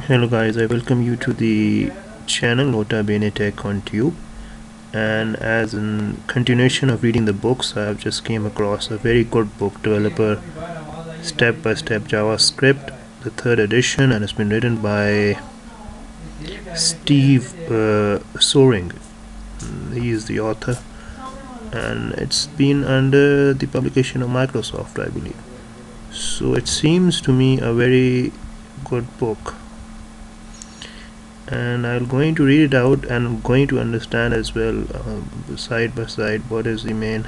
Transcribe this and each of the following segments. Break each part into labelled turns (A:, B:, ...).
A: Hello guys, I welcome you to the channel Nota Bene Tech on Tube. And as in continuation of reading the books, I have just came across a very good book, Developer Step by Step JavaScript, the third edition, and it's been written by Steve Suehring. He is the author, and it's been under the publication of Microsoft, I believe. So it seems to me a very good book, and I'm going to read it out and I'm going to understand as well, side by side, what is the main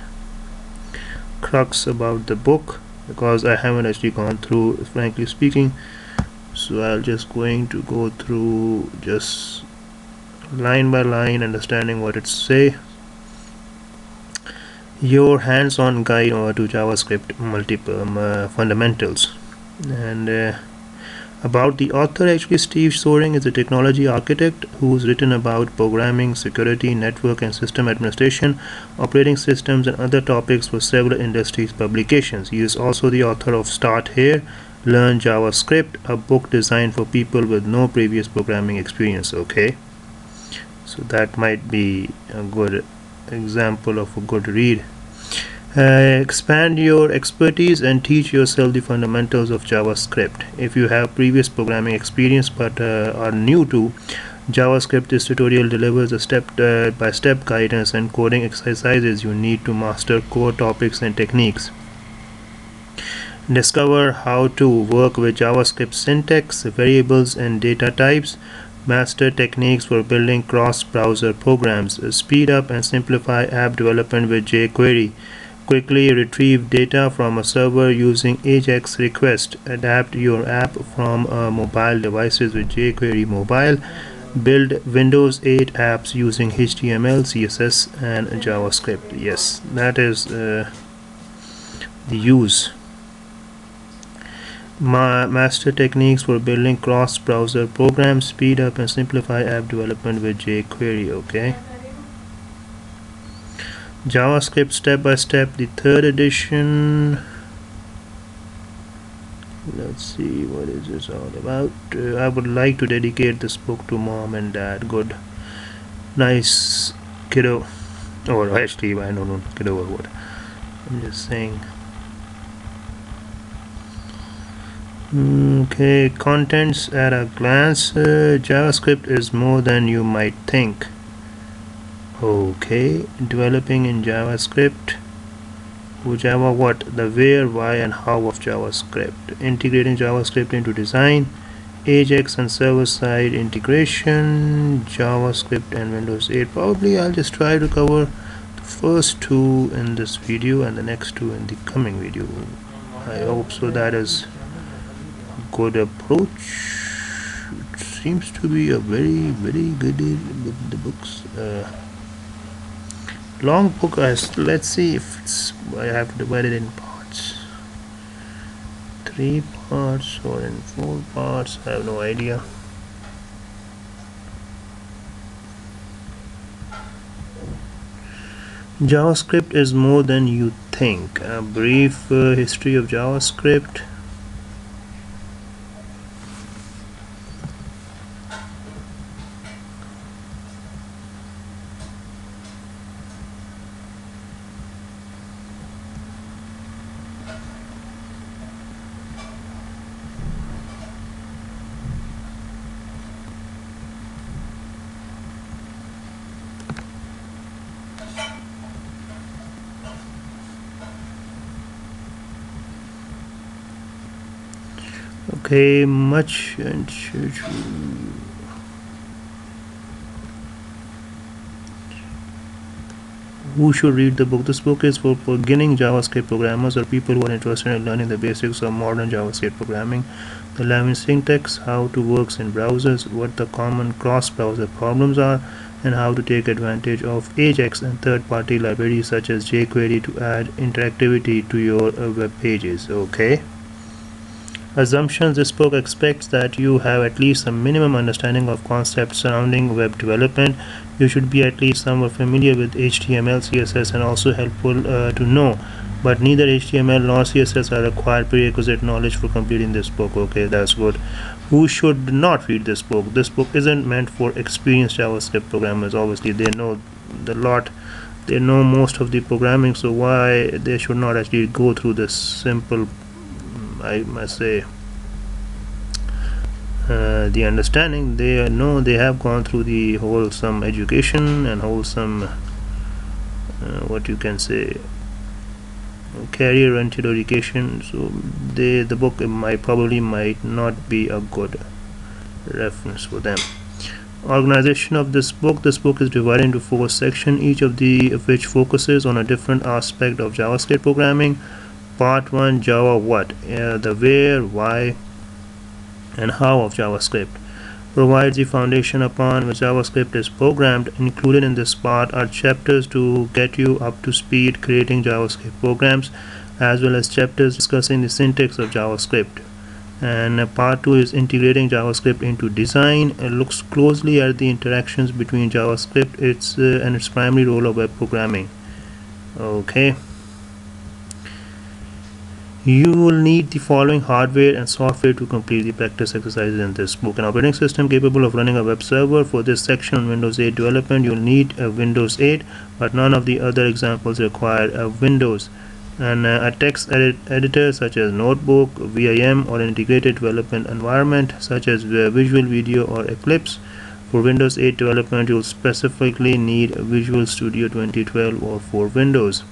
A: crux about the book, because I haven't actually gone through, frankly speaking. So I'll just going to go through just line by line, understanding what it say. Your hands-on guide to JavaScript multiple fundamentals. And about the author, actually, Steve Suehring is a technology architect who's written about programming, security, network and system administration, operating systems and other topics for several industries publications. He is also the author of Start Here, Learn JavaScript, a book designed for people with no previous programming experience. Okay, so that might be a good example of a good read. Expand your expertise and teach yourself the fundamentals of JavaScript. If you have previous programming experience but are new to JavaScript, this tutorial delivers a step-by-step guidance and coding exercises you need to master core topics and techniques. Discover how to work with JavaScript syntax, variables and data types. Master techniques for building cross-browser programs. Speed up and simplify app development with jQuery. Quickly retrieve data from a server using AJAX request. Adapt your app from mobile devices with jQuery Mobile. Build Windows 8 apps using HTML, CSS and JavaScript. Yes, that is the use. Master techniques for building cross-browser programs. Speed up and simplify app development with jQuery. Okay. JavaScript Step by Step, the third edition. Let's see, what is this all about? I would like to dedicate this book to mom and dad. Good, nice kiddo, or actually I don't know kiddo or what. I'm just saying. Okay, contents at a glance. JavaScript is more than you might think. Okay, developing in JavaScript. Java what? The where, why and how of JavaScript. Integrating JavaScript into design. Ajax and server-side integration. JavaScript and Windows 8. Probably I'll just try to cover the first two in this video and the next two in the coming video. I hope so. That is a good approach. It seems to be a very good with the books. Long book. Let's see if it's, I have to divide it in parts, 3 parts or in 4 parts. I have no idea. JavaScript is more than you think. A brief history of JavaScript. Okay, much and who should read the book? This book is for beginning JavaScript programmers or people who are interested in learning the basics of modern JavaScript programming, the language syntax, how it works in browsers, what the common cross-browser problems are, and how to take advantage of Ajax and third-party libraries such as jQuery to add interactivity to your web pages. Okay. Assumptions. This book expects that you have at least a minimum understanding of concepts surrounding web development. You should be at least somewhat familiar with HTML, CSS, and also helpful to know but neither HTML nor CSS are required prerequisite knowledge for completing this book. Okay, that's good. Who should not read this book? This book isn't meant for experienced JavaScript programmers. Obviously, they know the lot, they know most of the programming, so why they should not actually go through this simple, I must say, the understanding. They know, they have gone through the wholesome education and wholesome what you can say, career oriented education, so the book might not be a good reference for them. Organization of this book is divided into 4 sections, each of which focuses on a different aspect of JavaScript programming. Part 1, Java what, the where, why and how of JavaScript, provides the foundation upon which JavaScript is programmed. Included in this part are chapters to get you up to speed creating JavaScript programs, as well as chapters discussing the syntax of JavaScript. And part 2 is integrating JavaScript into design. It looks closely at the interactions between JavaScript and its primary role of web programming. Okay. You will need the following hardware and software to complete the practice exercises in this book: an operating system capable of running a web server. For this section on Windows 8 development, you'll need a Windows 8, but none of the other examples require a Windows. And a text editor such as Notebook, Vim, or an integrated development environment such as Visual Video or Eclipse. For Windows 8 development, you'll specifically need Visual Studio 2012 or for Windows.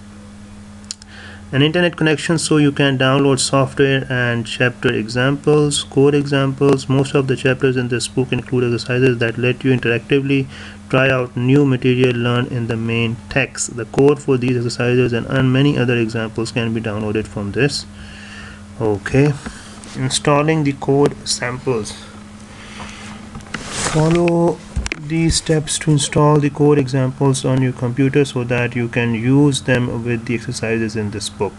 A: An internet connection so you can download software, and chapter examples, code examples. Most of the chapters in this book include exercises that let you interactively try out new material learned in the main text. The code for these exercises and many other examples can be downloaded from this. Okay, installing the code samples. Follow these steps to install the code examples on your computer so that you can use them with the exercises in this book.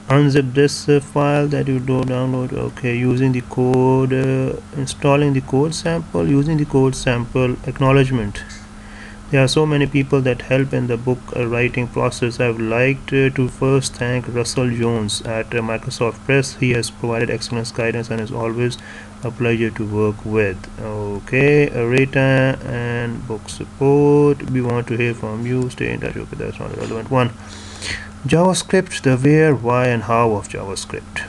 A: Unzip this file that you download. Okay, using the code, installing the code sample, using the code sample acknowledgement. There are so many people that help in the book writing process. I would like to first thank Russell Jones at Microsoft Press. He has provided excellent guidance and is always a pleasure to work with. Okay, Rita and book support. We want to hear from you. Stay in touch. Okay, that's not a relevant one. JavaScript, the where, why and how of JavaScript.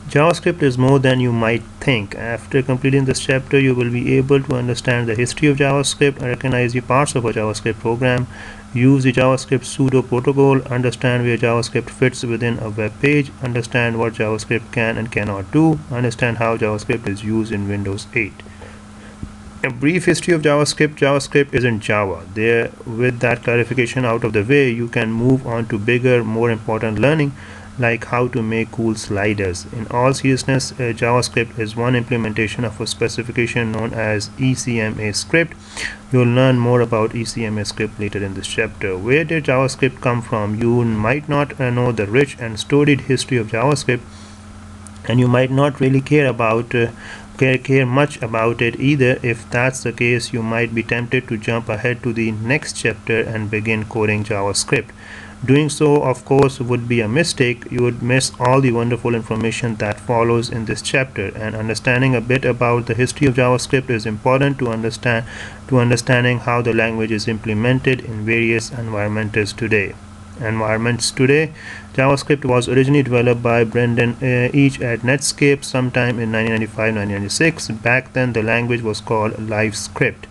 A: JavaScript is more than you might think. After completing this chapter, you will be able to understand the history of JavaScript, recognize the parts of a JavaScript program, use the JavaScript pseudo protocol, understand where JavaScript fits within a web page, understand what JavaScript can and cannot do, understand how JavaScript is used in Windows 8. A brief history of JavaScript. JavaScript isn't Java. There, with that clarification out of the way, you can move on to bigger, more important learning, like how to make cool sliders. In all seriousness, JavaScript is one implementation of a specification known as ECMAScript. You'll learn more about ECMAScript later in this chapter. Where did JavaScript come from? You might not know the rich and storied history of JavaScript, and you might not really care much about it either. If that's the case, you might be tempted to jump ahead to the next chapter and begin coding JavaScript. Doing so, of course, would be a mistake. You would miss all the wonderful information that follows in this chapter, and understanding a bit about the history of JavaScript is important to understanding how the language is implemented in various environments today. JavaScript was originally developed by Brendan Eich at Netscape sometime in 1995-1996. Back then, the language was called LiveScript.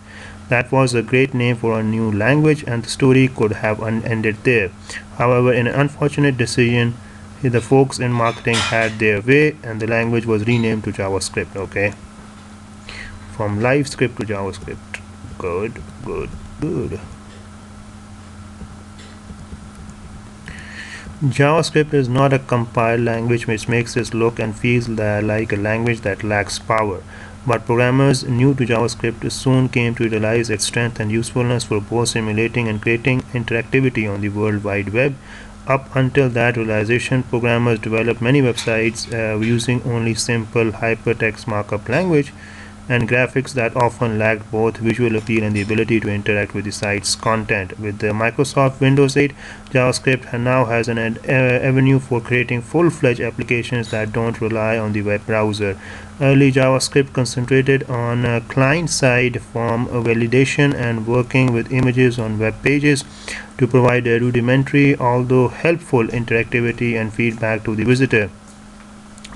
A: That was a great name for a new language, and the story could have ended there. However, in an unfortunate decision, the folks in marketing had their way, and the language was renamed to JavaScript. Okay, from LiveScript to JavaScript. Good. JavaScript is not a compiled language, which makes it look and feel like a language that lacks power. But programmers new to JavaScript soon came to realize its strength and usefulness for both simulating and creating interactivity on the World Wide Web. Up until that realization, programmers developed many websites using only simple hypertext markup language. and graphics that often lacked both visual appeal and the ability to interact with the site's content. With the Microsoft Windows 8, JavaScript now has an avenue for creating full-fledged applications that don't rely on the web browser. Early JavaScript concentrated on client-side form validation and working with images on web pages to provide a rudimentary, although helpful, interactivity and feedback to the visitor.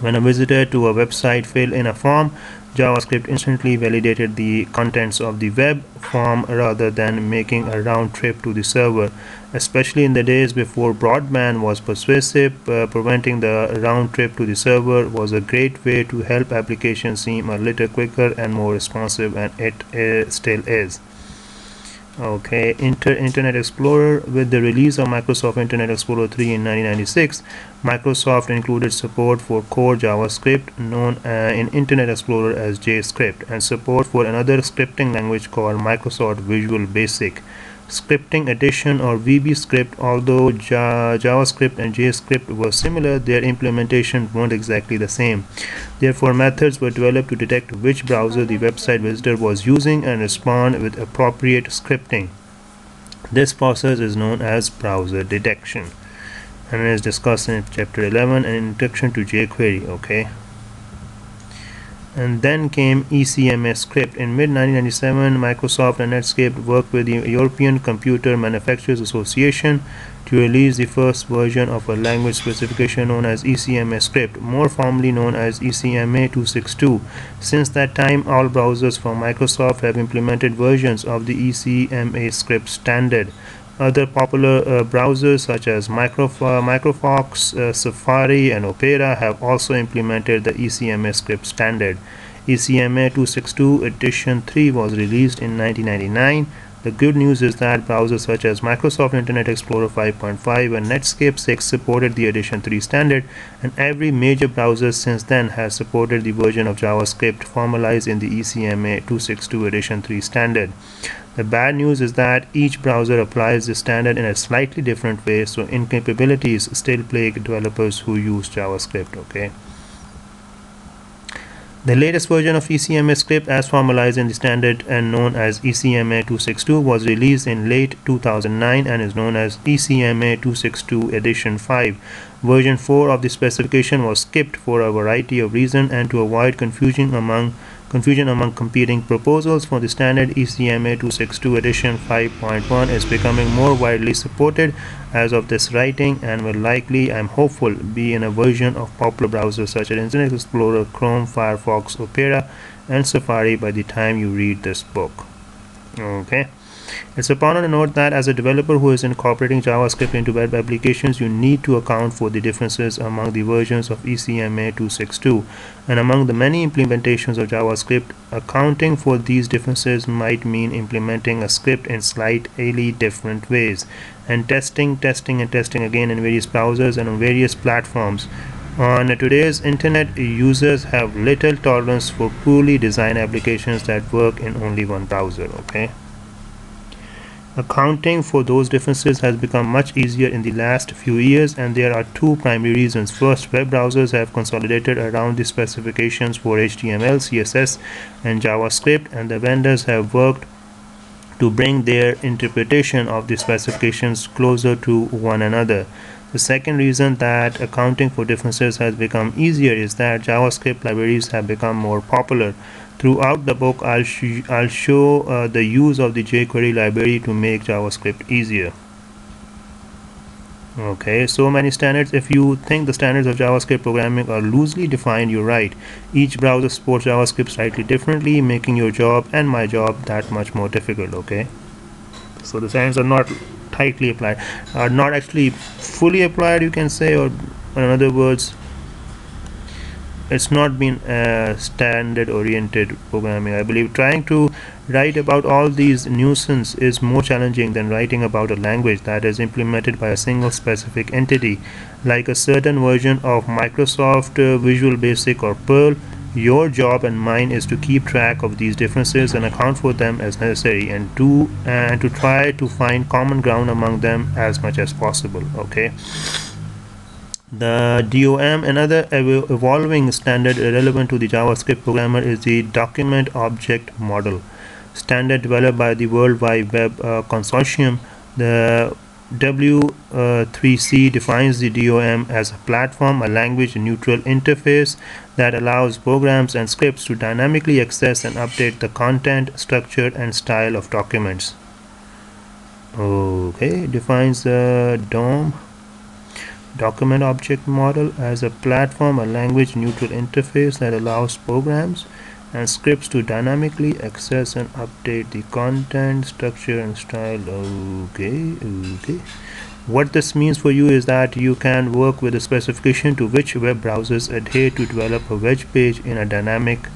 A: When a visitor to a website filled in a form, JavaScript instantly validated the contents of the web form rather than making a round trip to the server. Especially in the days before broadband was pervasive, preventing the round trip to the server was a great way to help applications seem a little quicker and more responsive, and it still is. Okay, Internet Explorer. With the release of Microsoft Internet Explorer 3 in 1996, Microsoft included support for core JavaScript, known in Internet Explorer as JScript, and support for another scripting language called Microsoft Visual Basic Scripting Edition, or VBScript. Although JavaScript and JScript were similar, their implementations weren't exactly the same. Therefore, methods were developed to detect which browser the website visitor was using and respond with appropriate scripting. This process is known as browser detection, and is discussed in chapter 11, an introduction to jQuery. Okay. And then came ECMAScript. In mid-1997, Microsoft and Netscape worked with the European Computer Manufacturers Association to release the first version of a language specification known as ECMAScript, more formally known as ECMA 262. Since that time, all browsers from Microsoft have implemented versions of the ECMAScript standard. Other popular browsers such as Microfox, Safari, and Opera have also implemented the ECMAScript standard. ECMA 262 Edition 3 was released in 1999. The good news is that browsers such as Microsoft Internet Explorer 5.5 and Netscape 6 supported the Edition 3 standard, and every major browser since then has supported the version of JavaScript formalized in the ECMA 262 Edition 3 standard. The bad news is that each browser applies the standard in a slightly different way, so incapabilities still plague developers who use JavaScript. Okay. The latest version of ECMAScript, as formalized in the standard and known as ECMA 262, was released in late 2009 and is known as ECMA 262 Edition 5. Version 4 of the specification was skipped for a variety of reasons and to avoid confusion among competing proposals for the standard. ECMA 262 Edition 5.1 is becoming more widely supported as of this writing and will likely, I'm hopeful, be in a version of popular browsers such as Internet Explorer, Chrome, Firefox, Opera, and Safari by the time you read this book. Okay. It's important to note that as a developer who is incorporating JavaScript into web applications, you need to account for the differences among the versions of ECMA 262. And among the many implementations of JavaScript, accounting for these differences might mean implementing a script in slightly different ways, and testing again in various browsers and on various platforms. On today's internet, users have little tolerance for poorly designed applications that work in only one browser. Okay. Accounting for those differences has become much easier in the last few years, and there are two primary reasons. First, web browsers have consolidated around the specifications for HTML, CSS, and JavaScript, and the vendors have worked to bring their interpretation of the specifications closer to one another. The second reason that accounting for differences has become easier is that JavaScript libraries have become more popular. Throughout the book, I'll show the use of the jQuery library to make JavaScript easier. Okay, so many standards. If you think the standards of JavaScript programming are loosely defined, you're right. Each browser supports JavaScript slightly differently, making your job and my job that much more difficult. Okay, so the standards are not tightly applied, are not actually fully applied, you can say, or in other words, it's not been standard oriented programming. I believe trying to write about all these nuisance is more challenging than writing about a language that is implemented by a single specific entity, like a certain version of Microsoft Visual Basic or Perl. Your job and mine is to keep track of these differences and account for them as necessary, and to try to find common ground among them as much as possible. Okay. The DOM, another evolving standard relevant to the JavaScript programmer, is the Document Object Model standard developed by the World Wide Web Consortium. The W3C defines the DOM as a platform, a language neutral interface that allows programs and scripts to dynamically access and update the content, structure, and style of documents. Okay, defines the DOM, Document Object Model, as a platform, a language neutral interface that allows programs and scripts to dynamically access and update the content, structure, and style. Okay. What this means for you is that you can work with a specification to which web browsers adhere to develop a web page in a dynamic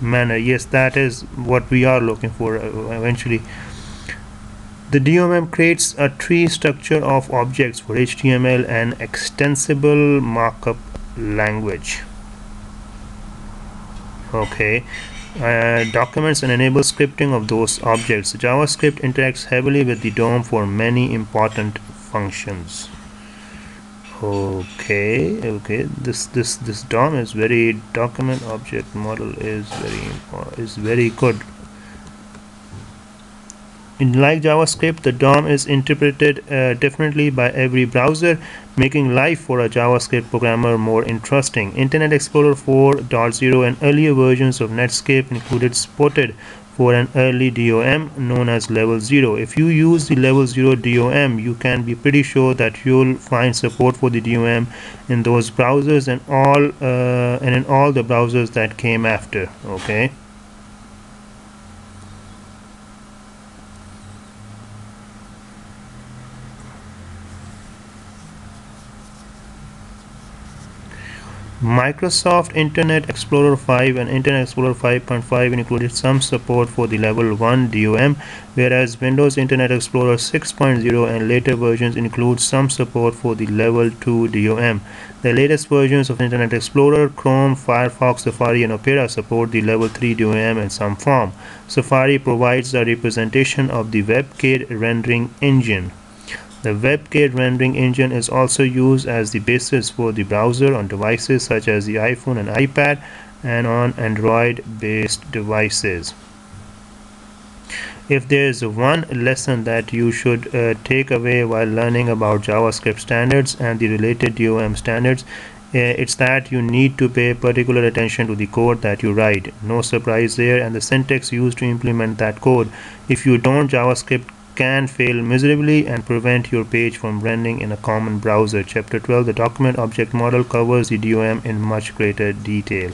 A: manner. Yes, that is what we are looking for eventually. The DOM creates a tree structure of objects for HTML and extensible markup language. Okay, documents and enables scripting of those objects. JavaScript interacts heavily with the DOM for many important functions. Okay, this DOM is very, document object model is very good. Like JavaScript, the DOM is interpreted differently by every browser, making life for a JavaScript programmer more interesting. Internet Explorer 4.0 and earlier versions of Netscape included supported for an early DOM known as Level 0. If you use the Level 0 DOM, you can be pretty sure that you'll find support for the DOM in those browsers and in all the browsers that came after. Okay. Microsoft Internet Explorer 5 and Internet Explorer 5.5 included some support for the Level 1 DOM, whereas Windows Internet Explorer 6.0 and later versions include some support for the Level 2 DOM. The latest versions of Internet Explorer, Chrome, Firefox, Safari, and Opera support the Level 3 DOM in some form. Safari provides a representation of the WebKit rendering engine. The WebKit rendering engine is also used as the basis for the browser on devices such as the iPhone and iPad and on Android-based devices. If there is one lesson that you should take away while learning about JavaScript standards and the related DOM standards, it's that you need to pay particular attention to the code that you write. No surprise there, and the syntax used to implement that code. If you don't, JavaScript can fail miserably and prevent your page from rendering in a common browser. Chapter 12, the Document Object Model, covers the DOM in much greater detail.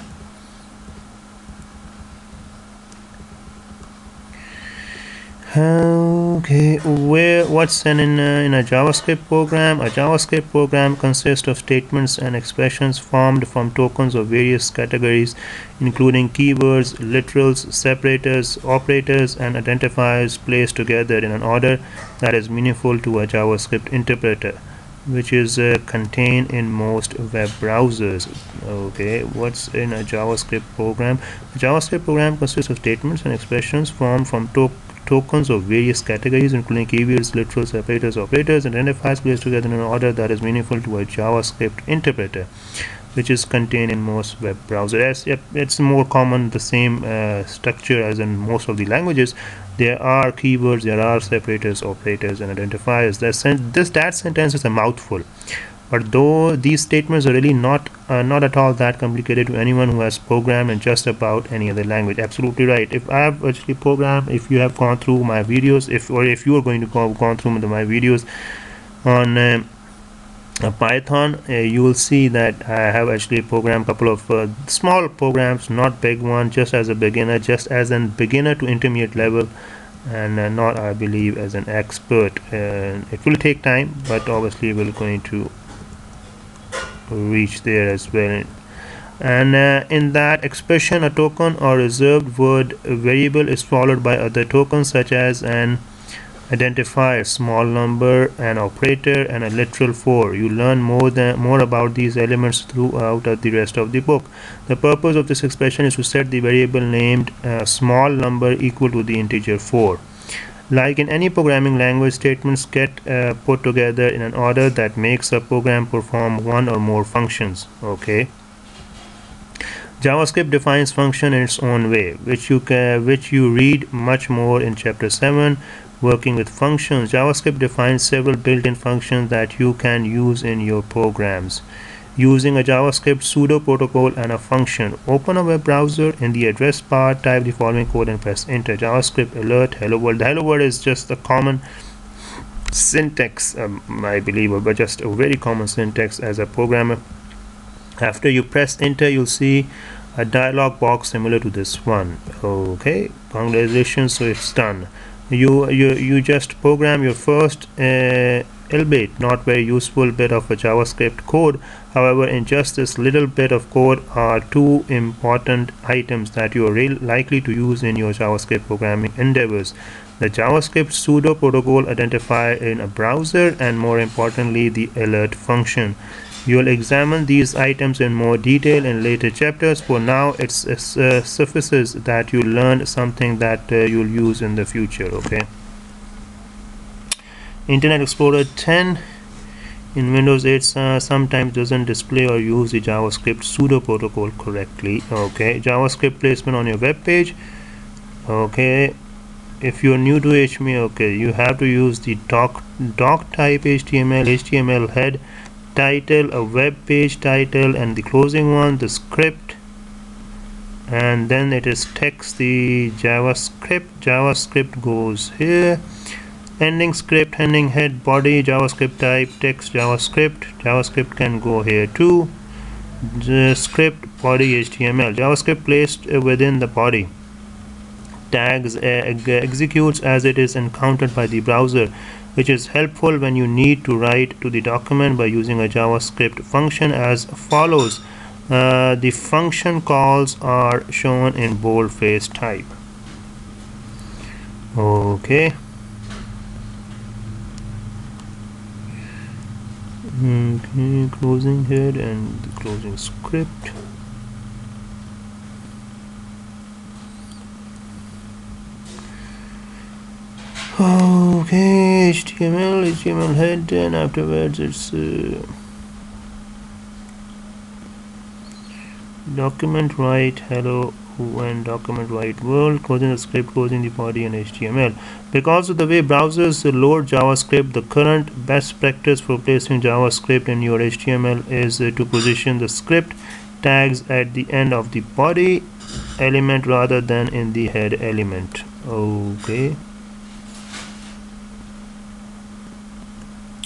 A: Okay, what's in a JavaScript program? A JavaScript program consists of statements and expressions formed from tokens of various categories, including keywords, literals, separators, operators, and identifiers placed together in an order that is meaningful to a JavaScript interpreter, which is contained in most web browsers. Okay, what's in a JavaScript program? A JavaScript program consists of statements and expressions formed from tokens of various categories, including keywords, literals, separators, operators, and identifiers placed together in an order that is meaningful to a JavaScript interpreter, which is contained in most web browsers. It's more common, the same structure as in most of the languages. There are keywords, there are separators, operators, and identifiers. That sentence is a mouthful, but though these statements are really not at all that complicated to anyone who has programmed in just about any other language. Absolutely right. If I have actually programmed, if you have gone through my videos, if you are going to go through my videos on Python, you will see that I have actually programmed a couple of small programs, not big one, just as a beginner, to intermediate level, and not, I believe, as an expert. It will take time, but obviously we're going to reach there as well. And in that expression, a token or reserved word variable is followed by other tokens such as an identifier, small number, an operator, and a literal for. You learn more about these elements throughout the rest of the book. The purpose of this expression is to set the variable named small number equal to the integer 4. Like in any programming language, statements get put together in an order that makes a program perform one or more functions. Okay. JavaScript defines function in its own way, which you read much more in chapter 7. Working with functions, JavaScript defines several built-in functions that you can use in your programs. Using a JavaScript pseudo protocol and a function, open a web browser. In the address bar, type the following code and press enter. JavaScript alert hello world. The hello world is just a common syntax, I believe, but just a very common syntax as a programmer. After you press enter, you'll see a dialog box similar to this one. Okay, congratulations, so it's done. You just program your first albeit not very useful bit of a JavaScript code. However, in just this little bit of code are two important items that you are likely to use in your JavaScript programming endeavors: the JavaScript pseudo protocol identifier in a browser, and more importantly, the alert function. You'll examine these items in more detail in later chapters. For now, it suffices that you learned something that you'll use in the future. Okay. Internet Explorer 10 in Windows 8 sometimes doesn't display or use the JavaScript pseudo protocol correctly. Okay. JavaScript placement on your web page. Okay. If you're new to HTML, okay, you have to use the doc type HTML head, title, a web page title, and the closing one, the script, and then it is text, the JavaScript goes here, ending script, ending head, body, JavaScript type, text, JavaScript can go here too, the script, body, HTML. JavaScript placed within the body tags executes as it is encountered by the browser, which is helpful when you need to write to the document by using a JavaScript function as follows. The function calls are shown in boldface type. Okay. Closing head and the closing script. Okay, HTML head, and afterwards it's document write hello and document write world, closing the script, closing the body, and HTML. Because of the way browsers load JavaScript, the current best practice for placing JavaScript in your HTML is to position the script tags at the end of the body element rather than in the head element. Okay.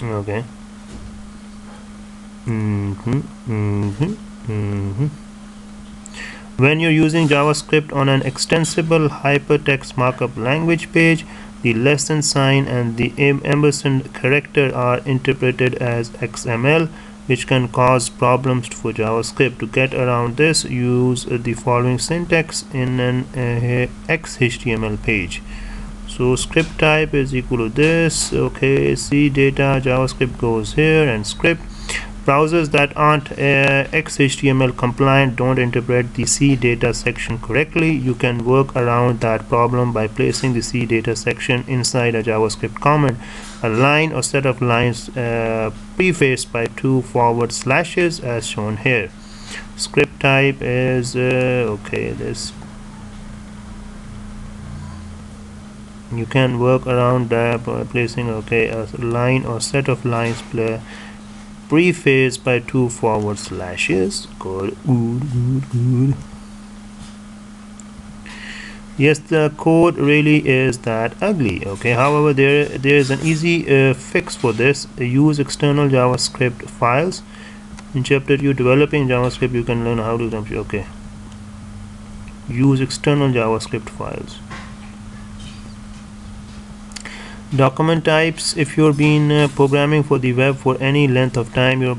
A: Okay. When you're using JavaScript on an extensible hypertext markup language page, the less than sign and the ampersand character are interpreted as XML, which can cause problems for JavaScript. To get around this, use the following syntax in an XHTML page. So script type is equal to this. Okay, C data, JavaScript goes here, and script. Browsers that aren't XHTML compliant don't interpret the C data section correctly. You can work around that problem by placing the C data section inside a JavaScript comment. A line or set of lines prefaced by 2 forward slashes as shown here. Script type is okay, this. You can work around that by placing a line or set of lines prefaced by 2 forward slashes. Good. Yes, the code really is that ugly. Okay, however, there is an easy fix for this. Use external JavaScript files. In chapter 2, developing JavaScript, you can learn how to okay. Use external JavaScript files. Document types. If you've been programming for the web for any length of time, you're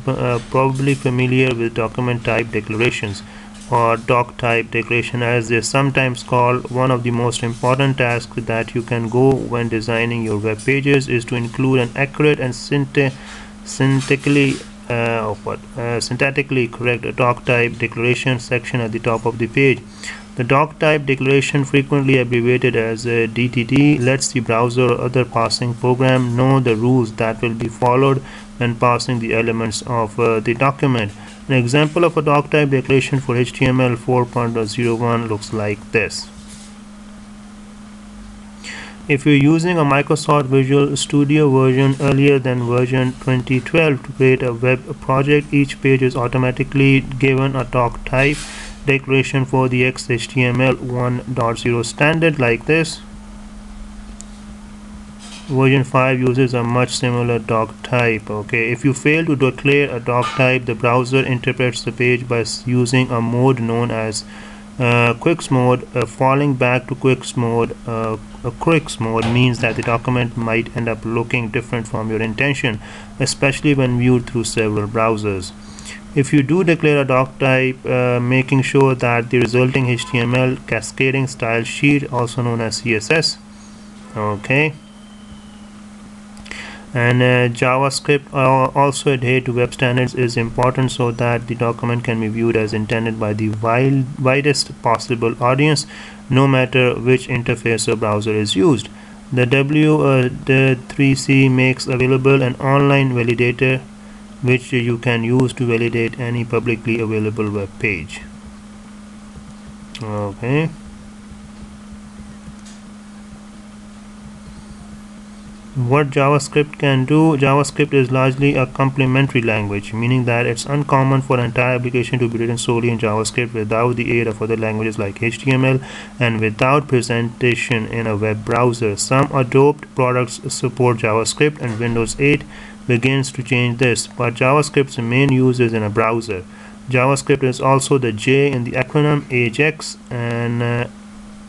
A: probably familiar with document type declarations, or doc type declaration as they're sometimes called. One of the most important tasks that you can go when designing your web pages is to include an accurate and syntactically correct doc type declaration section at the top of the page. The doc type declaration, frequently abbreviated as DTD, lets the browser or other parsing program know the rules that will be followed when parsing the elements of the document. An example of a doc type declaration for HTML 4.01 looks like this. If you're using a Microsoft Visual Studio version earlier than version 2012 to create a web project, each page is automatically given a doc type declaration for the XHTML 1.0 standard like this. Version 5 uses a much similar doc type. Okay, if you fail to declare a doc type, the browser interprets the page by using a mode known as Quicks mode. Falling back to Quicks mode, Quicks mode means that the document might end up looking different from your intention, especially when viewed through several browsers. If you do declare a doc type, making sure that the resulting HTML cascading style sheet, also known as CSS, okay, and JavaScript also adhere to web standards is important so that the document can be viewed as intended by the widest possible audience, no matter which interface or browser is used. The W3C makes available an online validator which you can use to validate any publicly available web page. Okay. What JavaScript can do? JavaScript is largely a complementary language, meaning that it's uncommon for an entire application to be written solely in JavaScript without the aid of other languages like HTML and without presentation in a web browser. Some adopted products support JavaScript, and Windows 8 begins to change this, but JavaScript's main use is in a browser. JavaScript is also the J in the acronym AJAX, and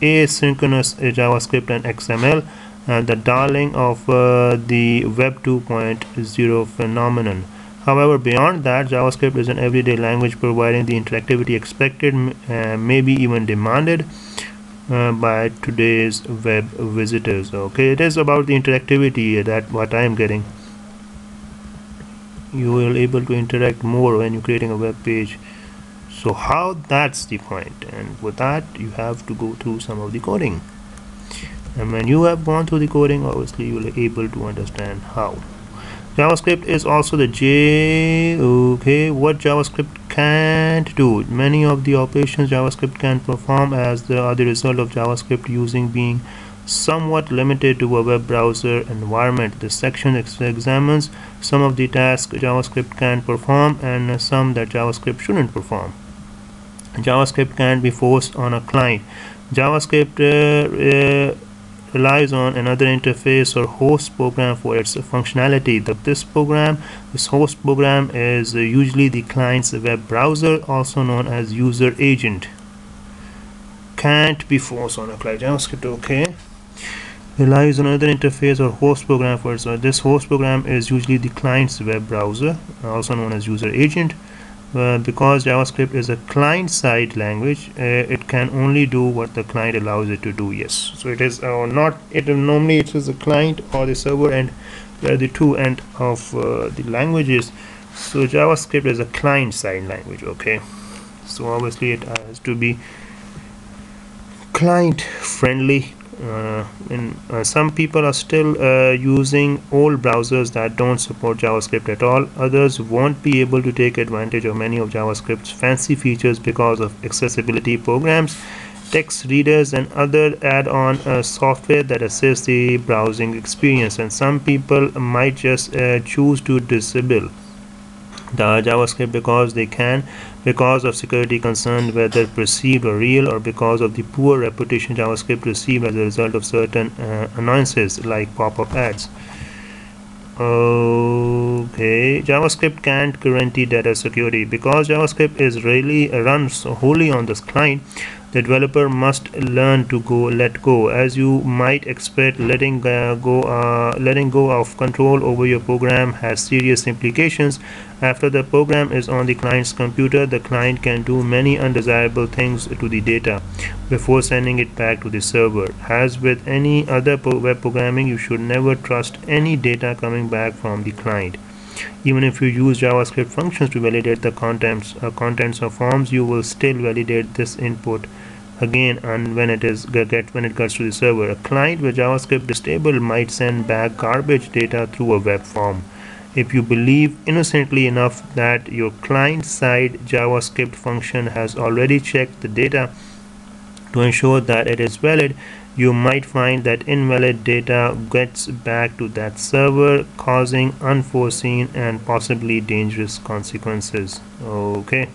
A: asynchronous JavaScript and XML, the darling of the Web 2.0 phenomenon. However, beyond that, JavaScript is an everyday language providing the interactivity expected, maybe even demanded by today's web visitors. Okay, it is about the interactivity that what I am getting. You will able to interact more when you're creating a web page. So how? That's the point, and with that you have to go through some of the coding. And when you have gone through the coding, obviously you will be able to understand how. JavaScript is also the J. Okay, what JavaScript can't do. Many of the operations JavaScript can perform are the result of JavaScript using being somewhat limited to a web browser environment. This section examines some of the tasks JavaScript can perform and some that JavaScript shouldn't perform. JavaScript can be forced on a client. JavaScript relies on another interface or host program for its functionality. This host program is usually the client's web browser, also known as user agent. Can't be forced on a client. JavaScript, okay, relies on another interface or host program for its. This host program is usually the client's web browser, also known as user agent. Because JavaScript is a client-side language, it can only do what the client allows it to do. Yes, so it is not. It normally it is the client or the server end, where the two end of the languages. So JavaScript is a client-side language. Okay, so obviously it has to be client-friendly. Some people are still using old browsers that don't support JavaScript at all. Others won't be able to take advantage of many of JavaScript's fancy features because of accessibility programs, text readers, and other add-on software that assists the browsing experience. And some people might just choose to disable the JavaScript because they can, because of security concerns, whether perceived or real, or because of the poor reputation JavaScript received as a result of certain annoyances like pop-up ads. Okay, JavaScript can't guarantee data security. Because JavaScript is really runs wholly on this client, the developer must learn to let go. As you might expect, letting go of control over your program has serious implications. After the program is on the client's computer, the client can do many undesirable things to the data before sending it back to the server. As with any other web programming, you should never trust any data coming back from the client. Even if you use JavaScript functions to validate the contents of forms, you will still validate this input again and when it gets to the server. A client with JavaScript disabled might send back garbage data through a web form. If you believe innocently enough that your client-side JavaScript function has already checked the data to ensure that it is valid, you might find that invalid data gets back to that server, causing unforeseen and possibly dangerous consequences. Okay.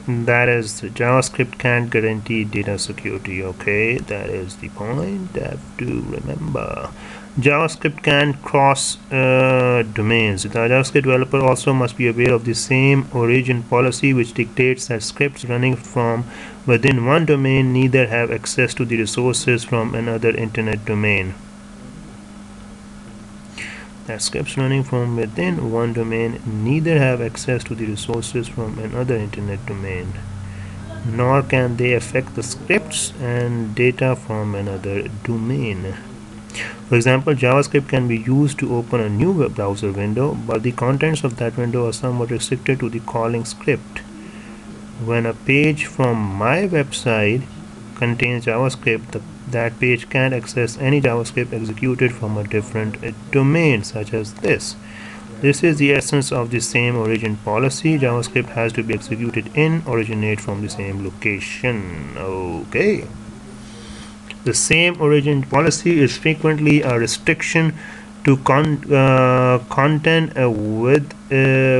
A: That is, JavaScript can't guarantee data security. Okay, that is the point I have to remember. JavaScript can cross domains. The JavaScript developer also must be aware of the same origin policy, which dictates that scripts running from within one domain neither have access to the resources from another internet domain. That scripts running from within one domain neither have access to the resources from another internet domain, nor can they affect the scripts and data from another domain. For example, JavaScript can be used to open a new web browser window, but the contents of that window are somewhat restricted to the calling script. When a page from my website contains JavaScript, that page can't access any JavaScript executed from a different domain, such as this. This is the essence of the same origin policy. JavaScript has to be executed in originate from the same location. Okay. The same origin policy is frequently a restriction to content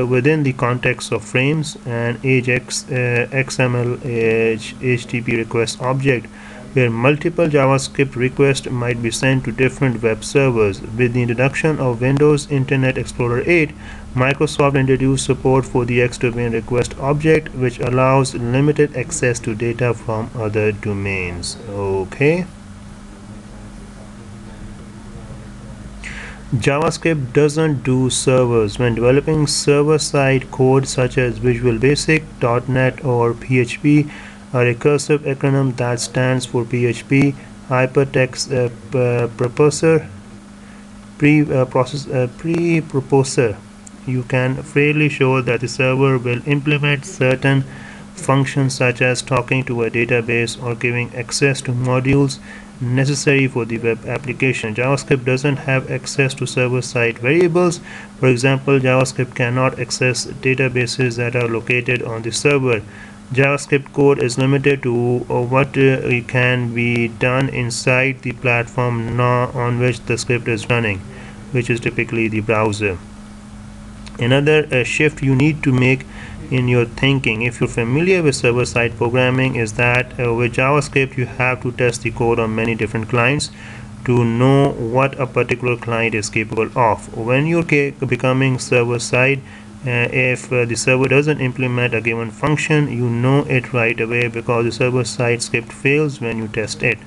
A: within the context of frames and AJAX XML HTTP request object, where multiple JavaScript requests might be sent to different web servers. With the introduction of Windows Internet Explorer 8, Microsoft introduced support for the X-domain request object, which allows limited access to data from other domains. Okay. JavaScript doesn't do servers. When developing server-side code such as Visual Basic, .NET, or PHP, a recursive acronym that stands for PHP, Hypertext Preprocessor, you can fairly show that the server will implement certain functions such as talking to a database or giving access to modules necessary for the web application. JavaScript doesn't have access to server-side variables. For example, JavaScript cannot access databases that are located on the server. JavaScript code is limited to what can be done inside the platform on which the script is running, which is typically the browser. Another shift you need to make in your thinking, if you're familiar with server-side programming, is that with JavaScript you have to test the code on many different clients to know what a particular client is capable of. When you're becoming server-side, if the server doesn't implement a given function, you know it right away because the server-side script fails when you test it.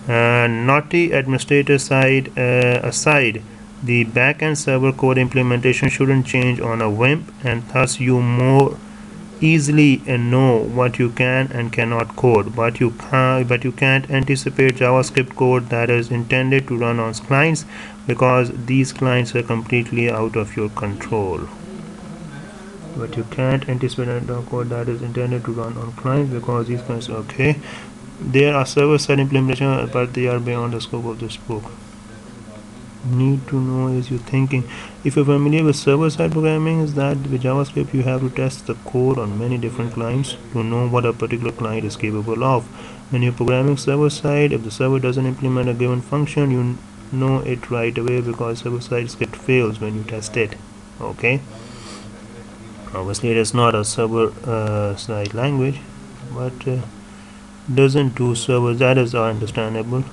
A: Naughty administrator side aside, the backend server code implementation shouldn't change on a whim, and thus you more easily know what you can and cannot code, but you can't anticipate JavaScript code that is intended to run on clients, because these clients are completely out of your control. But you can't anticipate code that is intended to run on clients because these clients. Okay, there are server-side implementation, but they are beyond the scope of this book. Need to know is your thinking. If you're familiar with server-side programming, is that with JavaScript you have to test the code on many different clients to know what a particular client is capable of. When you're programming server-side, if the server doesn't implement a given function, you know it right away because server-side script fails when you test it. Okay, obviously it is not a server-side language, but doesn't do servers. That is understandable.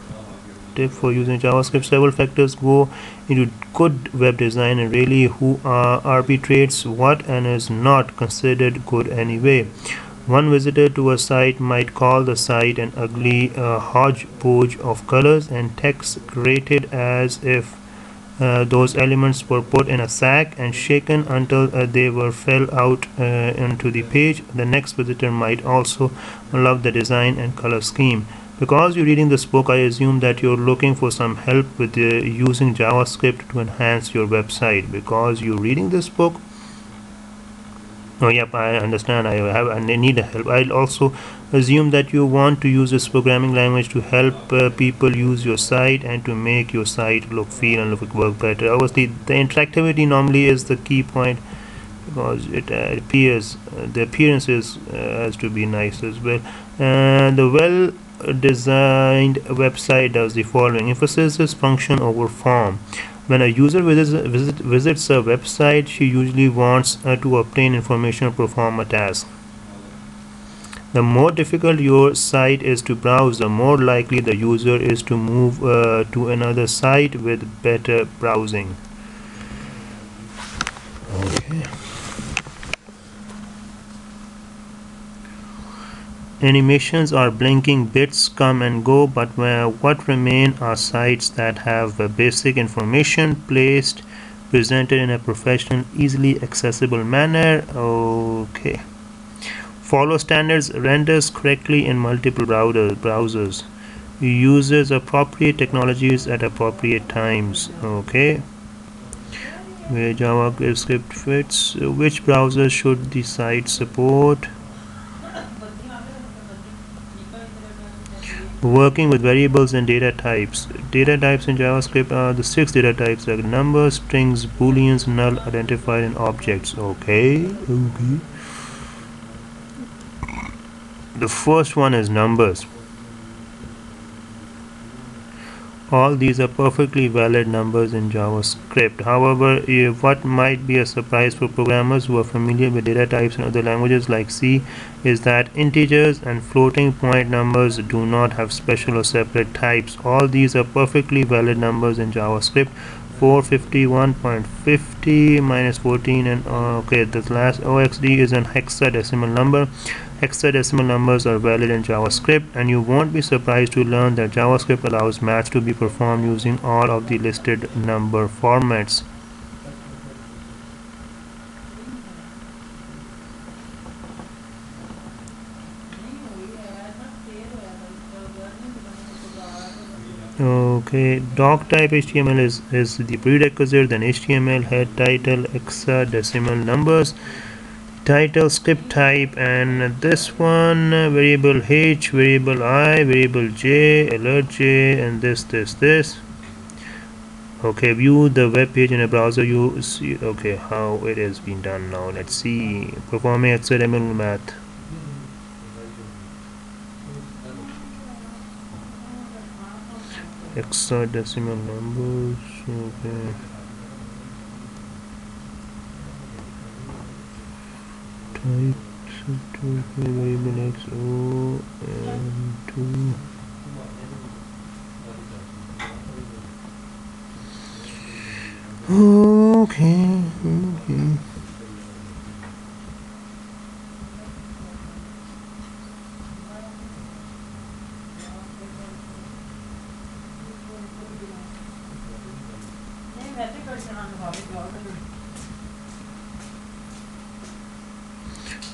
A: Tip for using JavaScript: several factors go into good web design and really who arbitrates what and is not considered good anyway. One visitor to a site might call the site an ugly hodgepodge of colors and text created as if those elements were put in a sack and shaken until they fell out onto the page. The next visitor might also love the design and color scheme. Because you're reading this book, I assume that you're looking for some help with using JavaScript to enhance your website. Because you're reading this book, Oh, yep, I understand. I need help. I'll also assume that you want to use this programming language to help people use your site and to make your site feel and work better. Obviously, the interactivity normally is the key point because it appears the appearance is has to be nice as well. And the well designed website does the following: emphasizes function over form. When a user visits a website, she usually wants to obtain information or perform a task. The more difficult your site is to browse, the more likely the user is to move to another site with better browsing. Okay. Animations or blinking bits come and go, but what remain are sites that have basic information presented in a professional, easily accessible manner. Okay. Follow standards, renders correctly in multiple browsers. Uses appropriate technologies at appropriate times. Okay. Where JavaScript fits. Which browser should the site support? Working with variables and data types. Data types in JavaScript are the 6 data types like numbers, strings, booleans, null, identifier, and objects. Okay. The first one is numbers. All these are perfectly valid numbers in JavaScript. However, what might be a surprise for programmers who are familiar with data types in other languages like C is that integers and floating point numbers do not have special or separate types. All these are perfectly valid numbers in JavaScript. 451.50 minus 14 and okay, the last OXD is an hexadecimal number. Hexadecimal numbers are valid in JavaScript, and you won't be surprised to learn that JavaScript allows math to be performed using all of the listed number formats. Okay, doc type HTML is the prerequisite, then HTML, head, title, hexadecimal numbers, title, script type, and this one variable h, variable I, variable j, alert j, and this. Okay, view the web page in a browser. You see, okay, how it is being done now. Let's see. Performing hexadecimal math. Hexadecimal numbers. Okay. Type variable xo and 2. Okay.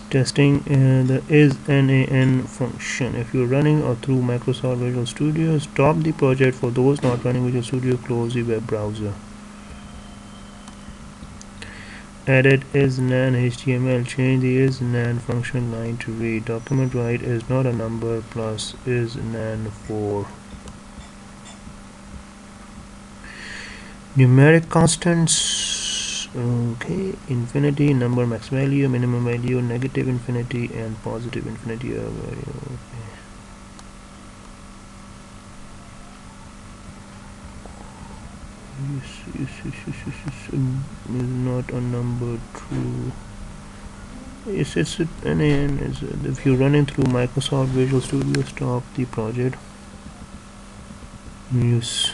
A: Testing the is-nan function. If you're running or through Microsoft Visual Studio, stop the project. For those not running Visual Studio, close the web browser. Edit is-nan HTML. Change the is-nan function line to read document write is not a number plus is-nan 4. Numeric constants. Okay, infinity, number, max value, minimum value, negative infinity, and positive infinity are value. Okay. Yes, is not a number true. Yes, it's NaN. If you're running through Microsoft Visual Studio, stop the project. Yes.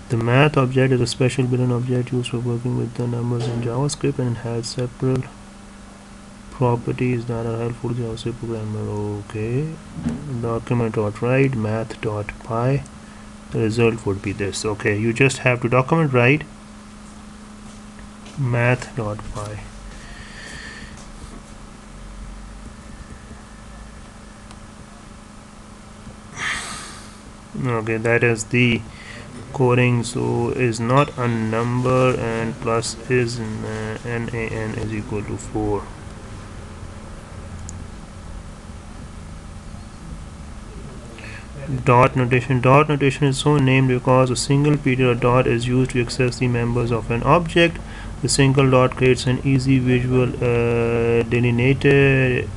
A: The math object is a special built-in object used for working with the numbers in JavaScript, and it has several properties that are helpful to JavaScript programmer. Okay, document.write math.py. The result would be this. Okay, you just have to document write math.py. Okay, that is the coding. So is not a number, and plus is nan is equal to 4. Dot notation is so named because a single period or dot is used to access the members of an object. The single dot creates an easy visual delineator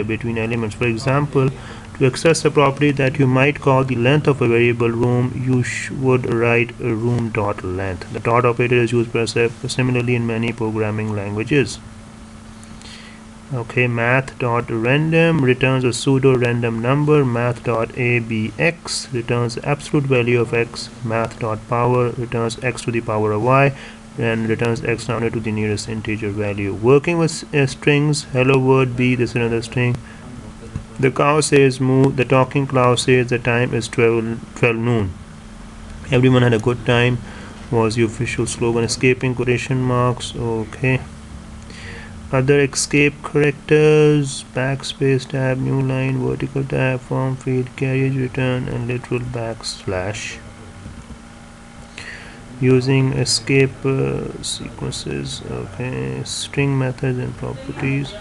A: between elements. For example, to access a property that you might call the length of a variable room, you would write room dot length. The dot operator is used similarly in many programming languages. Okay, math.random returns a pseudo-random number. Math.abx returns the absolute value of x. Math.power returns x to the power of y, and returns x rounded to the nearest integer value. Working with strings, hello world b, this is another string. The cow says moo. The talking cloud says the time is 12 noon. Everyone had a good time was the official slogan. Escaping quotation marks. Okay. Other escape characters: backspace, tab, new line, vertical tab, form field, carriage return, and literal backslash. Using escape sequences. Okay, string methods and properties.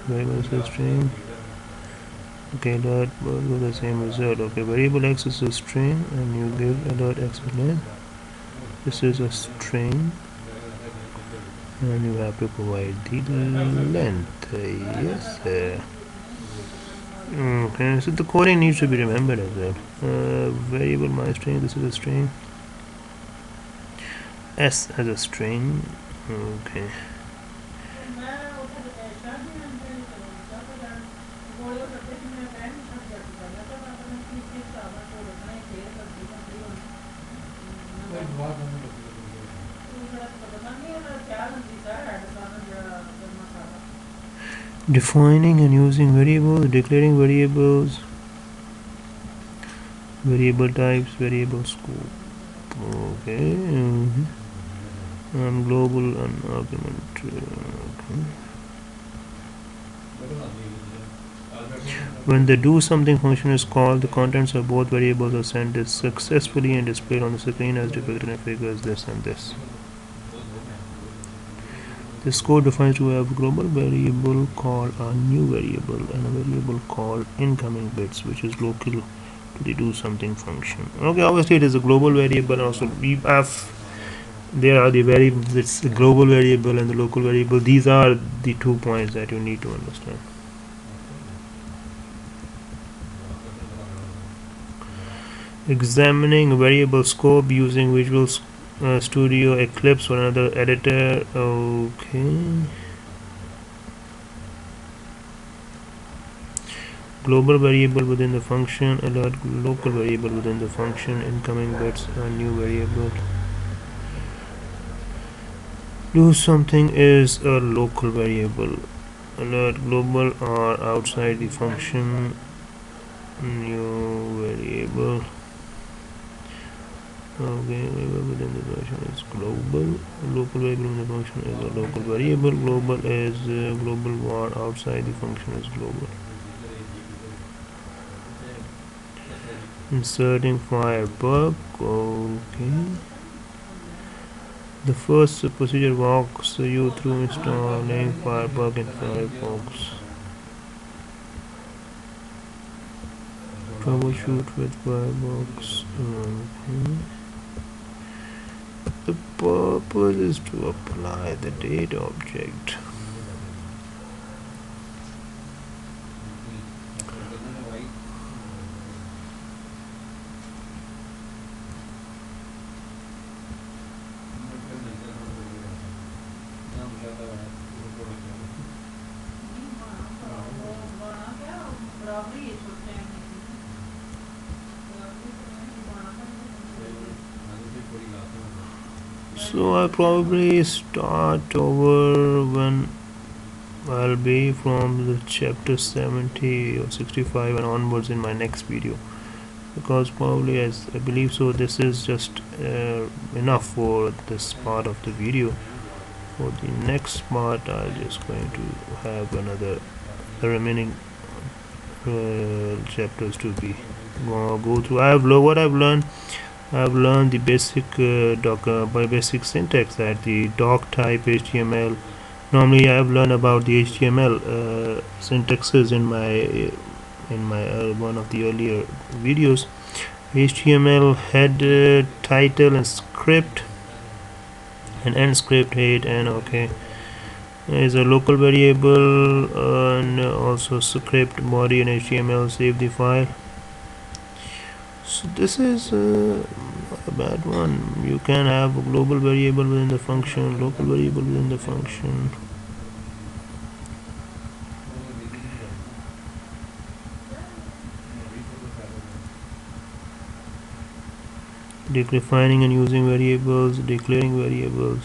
A: Variable is string. Okay, alert will do the same result. Okay, variable x is a string, and you give alert x length. This is a string, and you have to provide the length. Yes, okay, so the coding needs to be remembered as well. Variable my string, this is a string. S as a string. Okay. Defining and using variables, declaring variables, variable types, variable scope. Okay, and global and argument. Okay. When the do something function is called, the contents of both variables are sent successfully and displayed on the screen as depicted in figures this and this. This code defines to have a global variable called a new variable and a variable called incoming bits, which is local to the do something function. Okay, obviously it is a global variable. Also, we have there are the variables. It's the global variable and the local variable. These are the 2 points that you need to understand. Examining variable scope using Visual Studio, Eclipse, or another editor. Okay. Global variable within the function, alert local variable within the function, incoming bits, a new variable. Do something is a local variable. Alert global or outside the function, new variable. Okay, variable within the function is global. Local variable in the function is a local variable. Global is global var outside the function is global. Inserting Firebug. Okay. The first procedure walks you through installing Firebug in Firefox. Troubleshoot with Firefox. Okay. The purpose is to apply the date object. So I'll probably start over when I'll be from the chapter 70 or 65 and onwards in my next video, because probably, as I believe so, this is just enough for this part of the video. For the next part, I'm just going to have the remaining chapters to be go through. What I've learned. I've learned the basic basic syntax, that the doc type HTML. Normally, I've learned about the HTML syntaxes in my one of the earlier videos. HTML header, title, and script, and end script, head, and okay is a local variable, and also script body and HTML. Save the file. So this is not a bad one. You can have a global variable within the function, local variable within the function. Defining and using variables, declaring variables,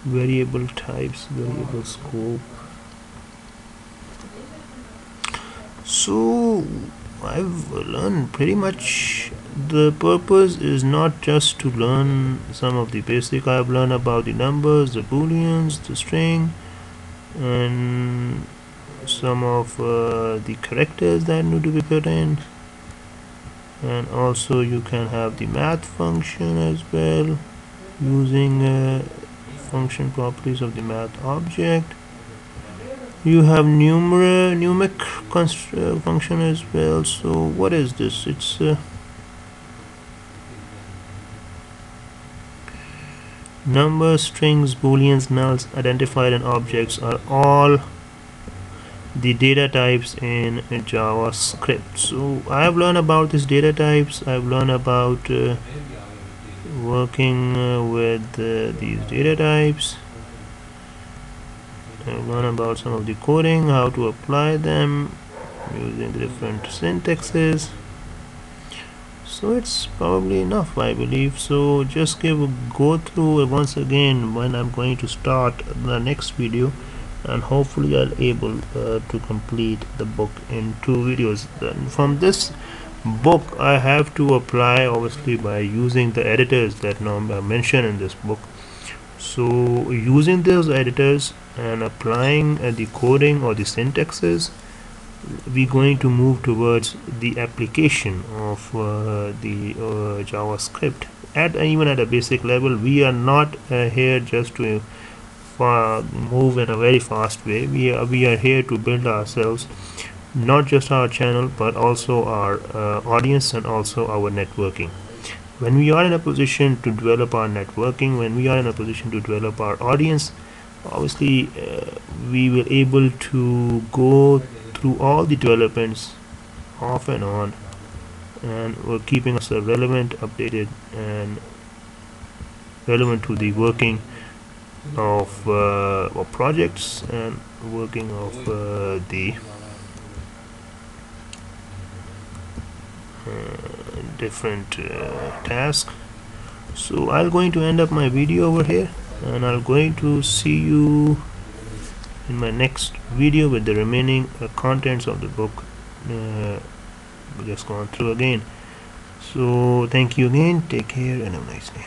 A: variable types, variable scope. So I've learned pretty much. The purpose is not just to learn some of the basic. I've learned about the numbers, the booleans, the string, and some of the characters that need to be put in. And also you can have the math function as well, using function properties of the math object. You have numeric function as well. So what is this? It's numbers, strings, booleans, nulls, identified, and objects are all the data types in JavaScript. So I have learned about these data types. I've learned about working with these data types. I've learned about some of the coding, how to apply them using the different syntaxes. So it's probably enough, I believe. So just go through once again when I'm going to start the next video, and hopefully I'll able to complete the book in 2 videos. Then from this book I have to apply, obviously, by using the editors that are mentioned in this book. So using those editors and applying the coding or the syntaxes, we're going to move towards the application of the JavaScript even at a basic level. We are not here just to move in a very fast way. We are here to build ourselves, not just our channel but also our audience and also our networking. When we are in a position to develop our networking, when we are in a position to develop our audience, obviously we will able to go through all the developments off and on, and we're keeping us relevant, updated, and relevant to the working of projects and working of the different tasks. So I'm going to end up my video over here, and I'm going to see you in my next video with the remaining contents of the book just gone through again. So thank you again, take care, and have a nice day.